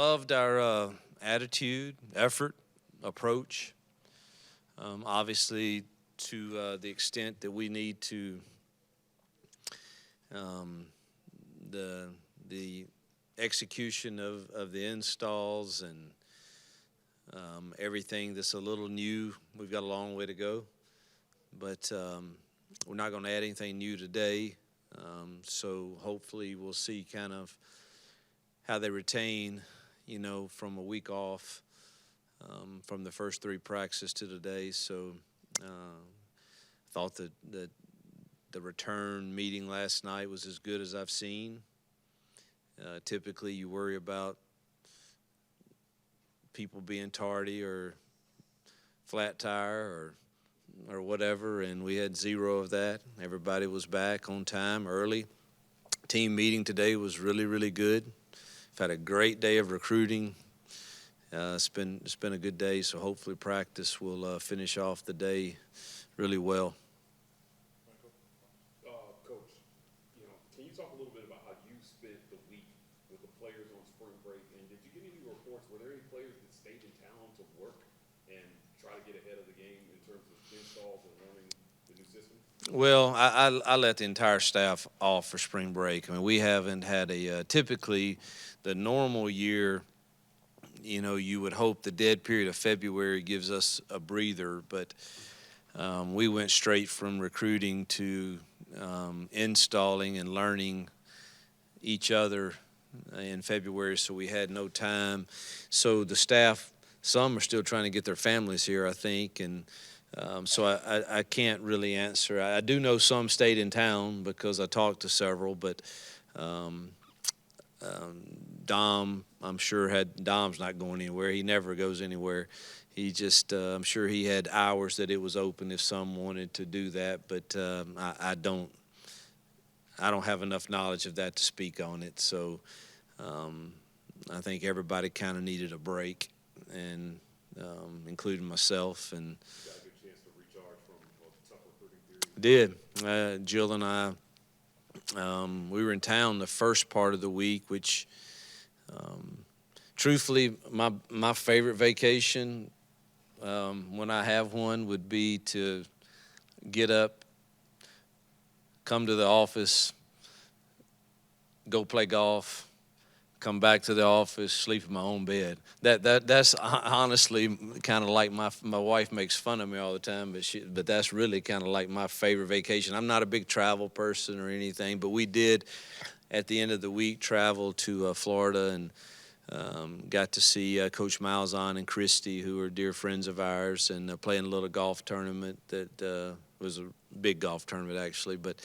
Loved our attitude, effort, approach. Obviously, to the extent that we need to, um, the execution of the installs and everything that's a little new. We've got a long way to go, but we're not going to add anything new today. So hopefully we'll see kind of how they retain, from a week off from the first three practices to today. So thought that the return meeting last night was as good as I've seen. Typically you worry about people being tardy or flat tire or whatever, and we had zero of that. Everybody was back on time early. Team meeting today was really, really good. We've had a great day of recruiting. It's been a good day, so hopefully practice will finish off the day really well. Coach, can you talk a little bit about how you spent the week with the players on spring break? And did you get any reports? Were there any players that stayed in town to work and try to get ahead of the game in terms of installs and learning the new system? Well, I let the entire staff off for spring break. I mean, we haven't had typically the normal year, you would hope the dead period of February gives us a breather, but we went straight from recruiting to installing and learning each other in February, so we had no time. So the staff, some are still trying to get their families here, I think, and so I can't really answer. I do know some stayed in town because I talked to several, but Dom, I'm sure Dom's not going anywhere. He never goes anywhere. He just, I'm sure he had hours that it was open if some wanted to do that, but I don't have enough knowledge of that to speak on it. So I think everybody kind of needed a break, and including myself. And you got a good chance to recharge from a tough recruiting period? did. Jill and I, we were in town the first part of the week, which truthfully, my favorite vacation, when I have one, would be to get up, come to the office, go play golf, come back to the office, sleep in my own bed. That's honestly kind of like my wife makes fun of me all the time, but that's really kind of like my favorite vacation. I'm not a big travel person or anything, but we did at the end of the week travel to Florida and got to see Coach Malzahn and Christy, who are dear friends of ours, and playing a little golf tournament that was a big golf tournament actually. But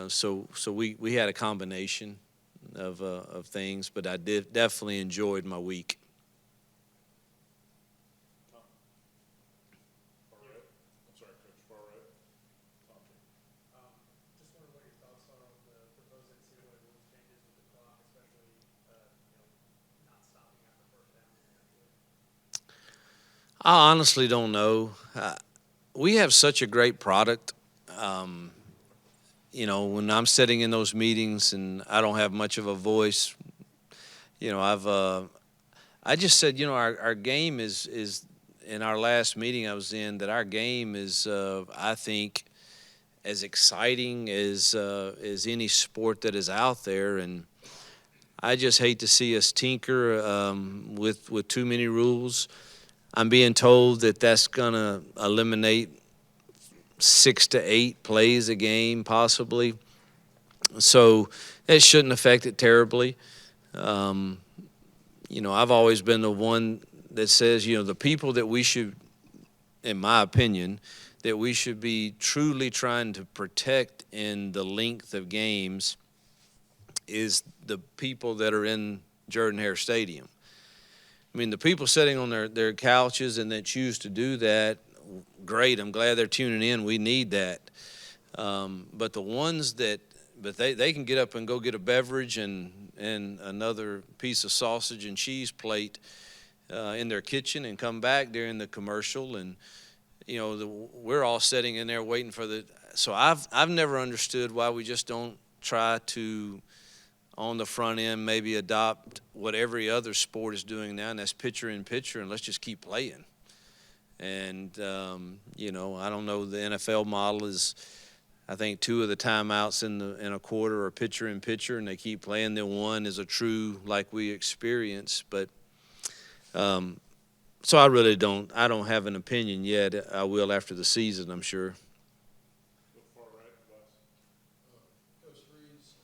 so we had a combination of things, but I definitely enjoyed my week. Just wondering what your thoughts are on the proposed NCAA rules changes with the clock, especially not stopping after first down. I honestly don't know. We have such a great product. When I'm sitting in those meetings and I don't have much of a voice, I just said, our game is in our last meeting I was in, that our game is, I think, as exciting as any sport that is out there, and I just hate to see us tinker with too many rules. I'm being told that that's going to eliminate 6 to 8 plays a game, possibly. So it shouldn't affect it terribly. I've always been the one that says, the people that we should, in my opinion, that we should be truly trying to protect in the length of games is the people that are in Jordan-Hare Stadium. I mean, the people sitting on their couches and that choose to do that, great. I'm glad they're tuning in. We need that. But the ones that, they can get up and go get a beverage and another piece of sausage and cheese plate in their kitchen and come back during the commercial, and we're all sitting in there waiting for the. So I've never understood why we just don't try to on the front end, maybe adopt what every other sport is doing now, and that's pitcher in pitcher, and let's just keep playing. And, I don't know, the NFL model is, I think, 2 of the timeouts in a quarter are pitcher in pitcher, and they keep playing. Then one is a true like we experience. But so I really don't have an opinion yet. I will after the season, I'm sure. Coach Freeze,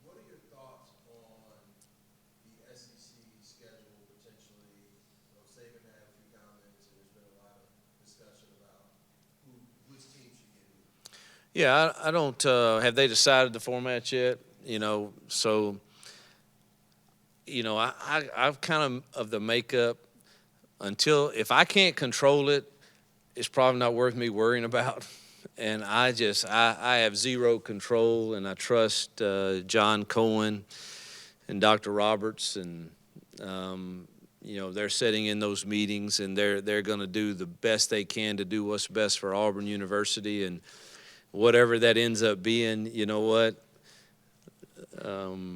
what are your thoughts on the SEC schedule potentially? Saban had a few comments, and there's been a lot of discussion about which team should get who. Yeah, I don't have they decided the format yet? So I've kind of the makeup until if I can't control it, it's probably not worth me worrying about. And I have zero control, and I trust John Cohen and Dr. Roberts, and they're sitting in those meetings, and they're going to do the best they can to do what's best for Auburn University, and whatever that ends up being, you know what?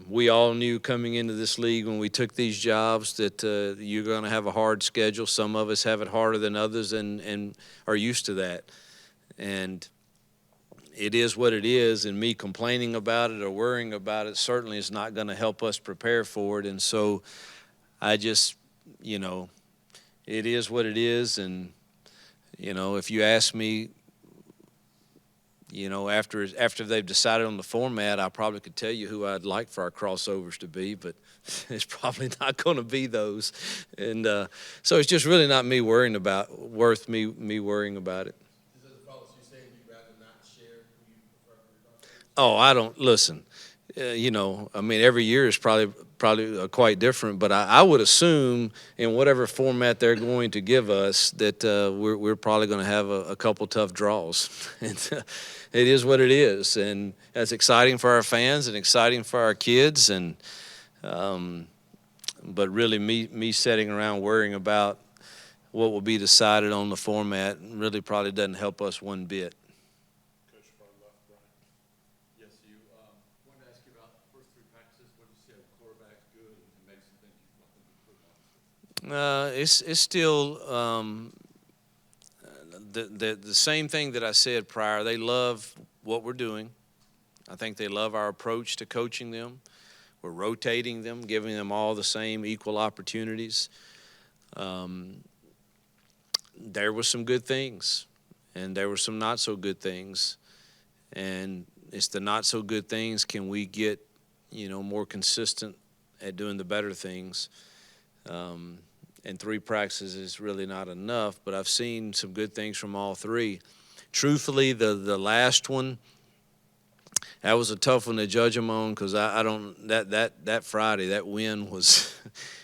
We all knew coming into this league when we took these jobs that you're going to have a hard schedule. Some of us have it harder than others and are used to that. And it is what it is, and me complaining about it or worrying about it certainly is not going to help us prepare for it. And so I just, it is what it is. And, if you ask me, after they've decided on the format, I probably could tell you who I'd like for our crossovers to be, but it's probably not going to be those. And so it's just really not worth me worrying about it. Just as a follow-up, so you're saying you'd rather not share who you prefer for your crossovers? Oh, I don't listen. Every year is probably quite different, but I would assume in whatever format they're going to give us that we're probably going to have a couple tough draws. And it is what it is, and that's exciting for our fans and exciting for our kids. And but really, me sitting around worrying about what will be decided on the format really probably doesn't help us one bit. Yes, you wanted to ask you about the first 3 practices. What did you see out of the quarterbacks good and maybe some things you want them to improve on? It's still the same thing that I said prior. They love what we're doing. I think they love our approach to coaching them. We're rotating them, giving them all the same equal opportunities. There were some good things, and there were some not so good things. And it's the not so good things. Can we get, more consistent at doing the better things? And 3 practices is really not enough, but I've seen some good things from all 3. Truthfully, the last one, that was a tough one to judge them on because I don't that Friday, that win was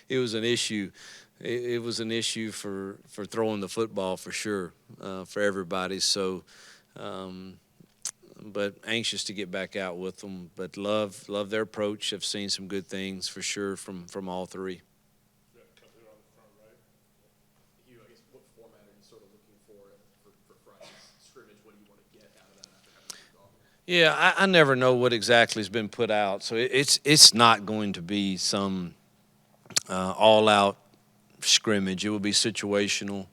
it was an issue. It was an issue for throwing the football for sure for everybody. So. But anxious to get back out with them. But love their approach. I've seen some good things for sure from all 3. Hugh, I guess what format are you sort of looking for Friday's scrimmage? What do you want to get out of that after having moved off? Yeah, I never know what exactly has been put out. So it's not going to be some all-out scrimmage. It will be situational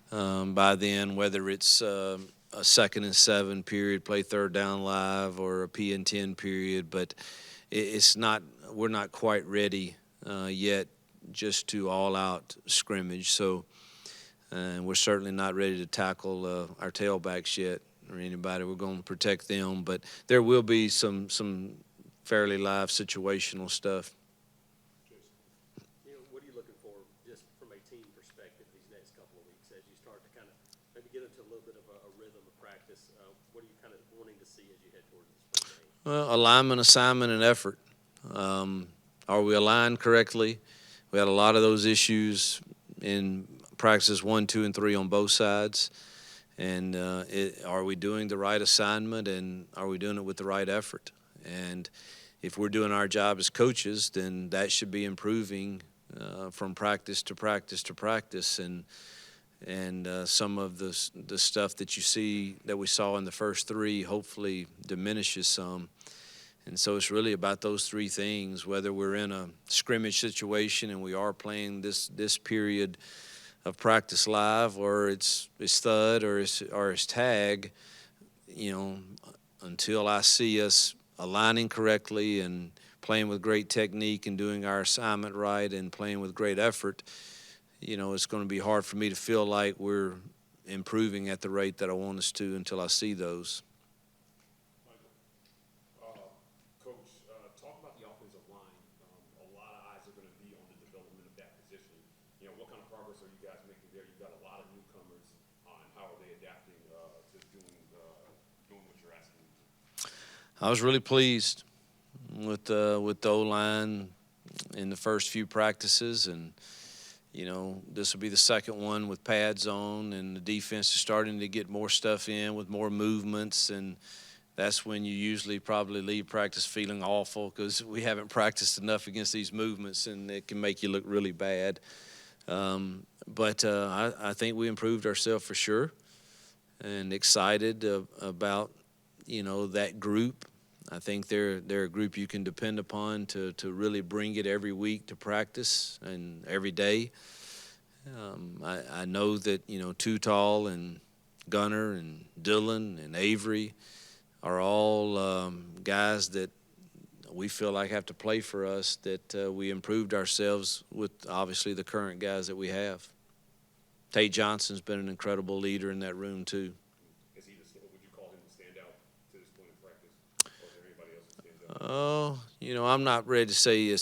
by then, whether it's a 2nd and 7 period, play 3rd down live, or a P and 10 period. But it's not. We're not quite ready yet just to all-out scrimmage. So we're certainly not ready to tackle our tailbacks yet or anybody. We're going to protect them, but there will be some fairly live situational stuff. What are you looking for just from a team perspective these next couple of weeks as you start to kind of maybe get into a little bit of a rhythm of practice? What are you kind of wanting to see as you head towards this spring game? Well, alignment, assignment, and effort. Are we aligned correctly? We had a lot of those issues in practices 1, 2, and 3 on both sides. And are we doing the right assignment, and are we doing it with the right effort? And if we're doing our job as coaches, then that should be improving from practice to practice to practice. And some of the stuff that you see that we saw in the first 3 hopefully diminishes some. And so it's really about those three things, whether we're in a scrimmage situation and we are playing this period of practice live, or it's thud or it's tag, until I see us aligning correctly and playing with great technique and doing our assignment right and playing with great effort, it's going to be hard for me to feel like we're improving at the rate that I want us to until I see those. Coach, talk about the offensive line. A lot of eyes are going to be on the development of that position. What kind of progress are you guys making there? You've got a lot of newcomers, and how are they adapting to doing what you're asking them to? I was really pleased with the O-line in the first few practices, and this will be the second one with pads on, and the defense is starting to get more stuff in with more movements, and that's when you usually probably leave practice feeling awful because we haven't practiced enough against these movements, and it can make you look really bad. But I think we improved ourselves for sure, and excited about that group. I think they're a group you can depend upon to really bring it every week to practice and every day. I know that Too Tall and Gunner and Dylan and Avery are all guys that we feel like have to play for us, that we improved ourselves with obviously the current guys that we have. Tate Johnson's been an incredible leader in that room too. Would you call him the standout to this point in practice? Or is there anybody else that stands out? I'm not ready to say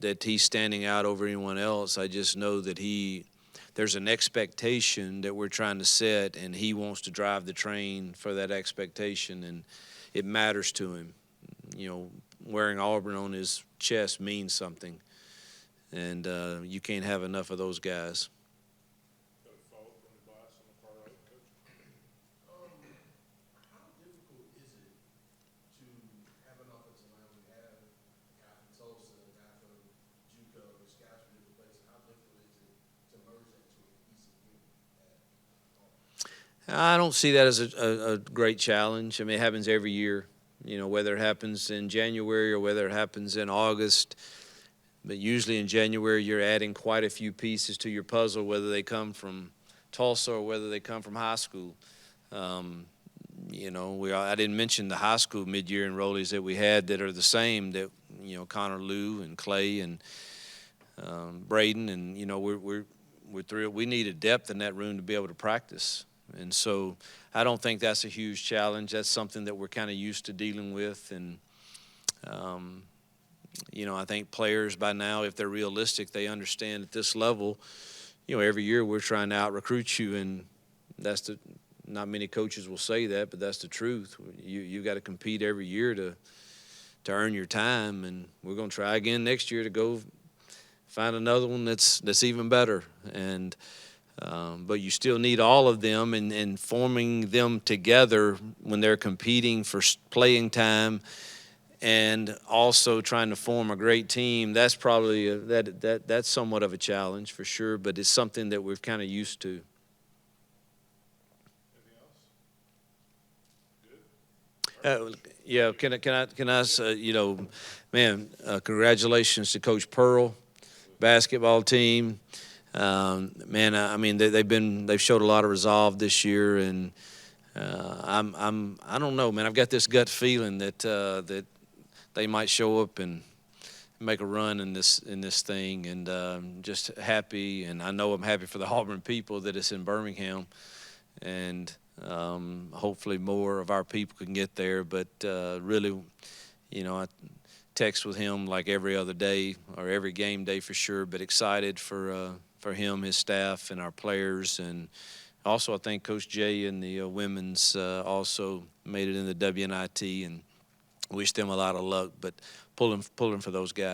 that he's standing out over anyone else. I just know that there's an expectation that we're trying to set, and he wants to drive the train for that expectation, and it matters to him. Wearing Auburn on his chest means something, and you can't have enough of those guys. How difficult is it to have an offensive line? We have a guy from Tulsa, a guy from JUCO, scouts from different places. How difficult is it to merge that to a cohesive unit at Auburn? I don't see that as a great challenge. I mean, it happens every year, whether it happens in January or whether it happens in August. But usually in January, you're adding quite a few pieces to your puzzle, whether they come from Tulsa or whether they come from high school. I didn't mention the high school mid-year enrollees that we had that are the same, that, Connor Liu and Clay and Braden, and, we're thrilled. We needed depth in that room to be able to practice. And so I don't think that's a huge challenge. That's something that we're kind of used to dealing with. And, I think players by now, if they're realistic, they understand at this level, every year we're trying to out-recruit you, and not many coaches will say that, but that's the truth. You got to compete every year to earn your time, and we're going to try again next year to go find another one that's even better. And but you still need all of them, and forming them together when they're competing for playing time and also trying to form a great team, that's probably that's somewhat of a challenge for sure, but it's something that we're kind of used to. Yeah, can I say, congratulations to Coach Pearl, basketball team. They've showed a lot of resolve this year, and I don't know, man. I've got this gut feeling that they might show up and make a run in this thing, and just happy. And I know I'm happy for the Auburn people that it's in Birmingham, and hopefully more of our people can get there. But really, I text with him like every other day or every game day for sure. But excited for him, his staff, and our players. And also, I think Coach Jay and the women's also made it in the WNIT, and wish them a lot of luck. But pulling for those guys.